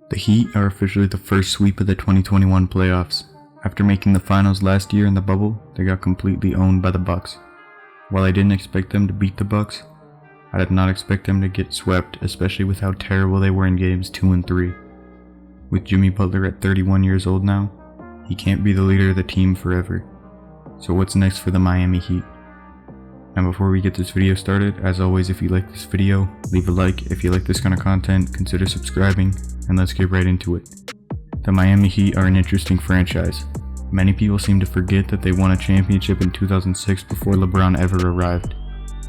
The Heat are officially the first sweep of the 2021 playoffs. After making the finals last year in the bubble, they got completely owned by the Bucks. While I didn't expect them to beat the Bucks, I did not expect them to get swept, especially with how terrible they were in games 2 and 3. With Jimmy Butler at 31 years old now, he can't be the leader of the team forever. So what's next for the Miami Heat? Now before we get this video started, as always, if you like this video, leave a like. If you like this kind of content, consider subscribing, and let's get right into it. The Miami Heat are an interesting franchise. Many people seem to forget that they won a championship in 2006 before LeBron ever arrived.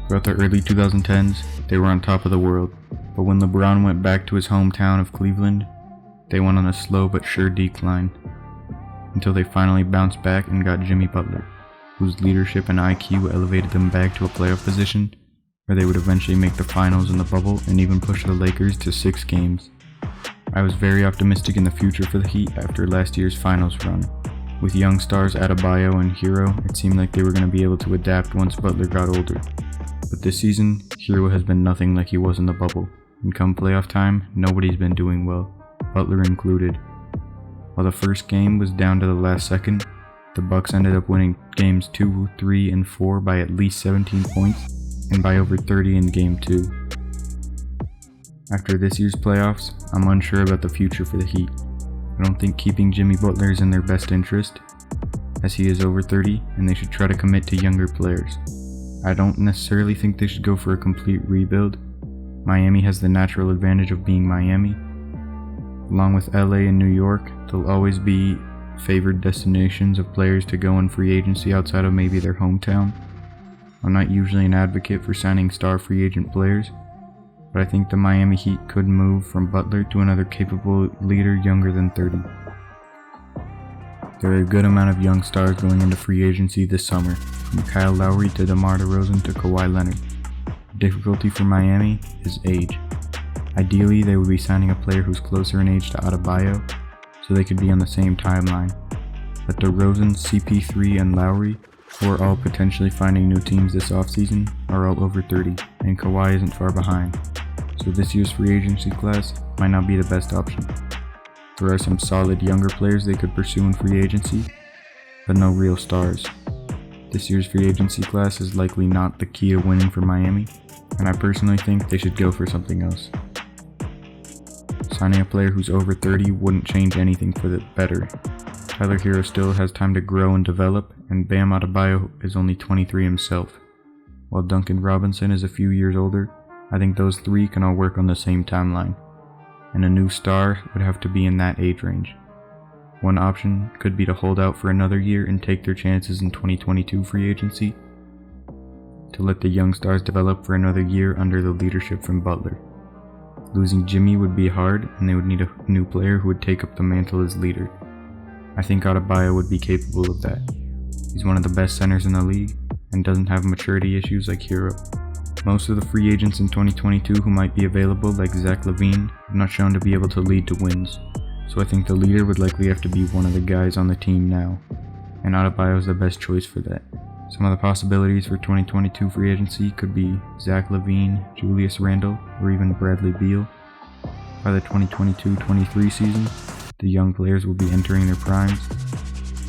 Throughout the early 2010s, they were on top of the world, but when LeBron went back to his hometown of Cleveland, they went on a slow but sure decline, until they finally bounced back and got Jimmy Butler, whose leadership and IQ elevated them back to a playoff position where they would eventually make the finals in the bubble and even push the Lakers to 6 games. I was very optimistic in the future for the Heat after last year's finals run. With young stars Adebayo and Hero, it seemed like they were going to be able to adapt once Butler got older. But this season, Hero has been nothing like he was in the bubble, and come playoff time, nobody's been doing well, Butler included. While the first game was down to the last second, the Bucks ended up winning games 2, 3, and 4 by at least 17 points, and by over 30 in game 2. After this year's playoffs, I'm unsure about the future for the Heat. I don't think keeping Jimmy Butler is in their best interest, as he is over 30 and they should try to commit to younger players. I don't necessarily think they should go for a complete rebuild. Miami has the natural advantage of being Miami. Along with LA and New York, they'll always be favored destinations of players to go in free agency outside of maybe their hometown. I'm not usually an advocate for signing star free agent players, but I think the Miami Heat could move from Butler to another capable leader younger than 30. There are a good amount of young stars going into free agency this summer, from Kyle Lowry to DeMar DeRozan to Kawhi Leonard. The difficulty for Miami is age. Ideally, they would be signing a player who's closer in age to Adebayo, so they could be on the same timeline. But DeRozan, CP3, and Lowry, who are all potentially finding new teams this offseason, are all over 30, and Kawhi isn't far behind. So this year's free agency class might not be the best option. There are some solid younger players they could pursue in free agency, but no real stars. This year's free agency class is likely not the key to winning for Miami, and I personally think they should go for something else. Signing a player who's over 30 wouldn't change anything for the better. Tyler Hero still has time to grow and develop, and Bam Adebayo is only 23 himself. While Duncan Robinson is a few years older, I think those three can all work on the same timeline, and a new star would have to be in that age range. One option could be to hold out for another year and take their chances in 2022 free agency, to let the young stars develop for another year under the leadership from Butler. Losing Jimmy would be hard, and they would need a new player who would take up the mantle as leader. I think Adebayo would be capable of that. He's one of the best centers in the league, and doesn't have maturity issues like Hero. Most of the free agents in 2022 who might be available, like Zach LaVine, have not shown to be able to lead to wins, so I think the leader would likely have to be one of the guys on the team now, and Adebayo is the best choice for that. Some of the possibilities for 2022 free agency could be Zach LaVine, Julius Randle, or even Bradley Beal. By the 2022-23 season, the young players will be entering their primes,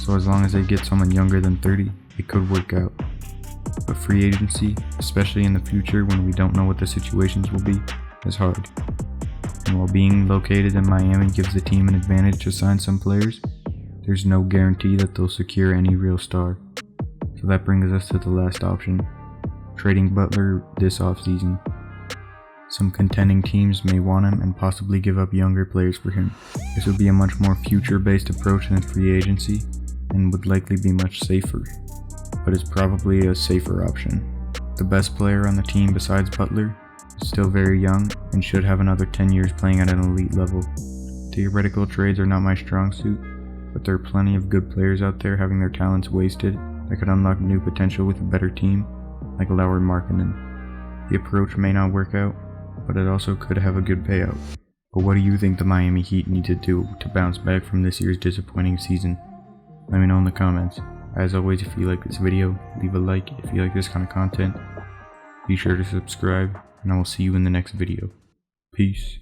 so as long as they get someone younger than 30, it could work out. But free agency, especially in the future when we don't know what the situations will be, is hard. And while being located in Miami gives the team an advantage to sign some players, there's no guarantee that they'll secure any real star. So that brings us to the last option, trading Butler this offseason. Some contending teams may want him and possibly give up younger players for him. This would be a much more future-based approach than free agency, and would likely be much safer, but is probably a safer option. The best player on the team besides Butler is still very young and should have another 10 years playing at an elite level. Theoretical trades are not my strong suit, but there are plenty of good players out there having their talents wasted that could unlock new potential with a better team, like Lauri Markkanen. The approach may not work out, but it also could have a good payout. But what do you think the Miami Heat need to do to bounce back from this year's disappointing season? Let me know in the comments. As always, if you like this video, leave a like. If you like this kind of content, be sure to subscribe, and I will see you in the next video. Peace.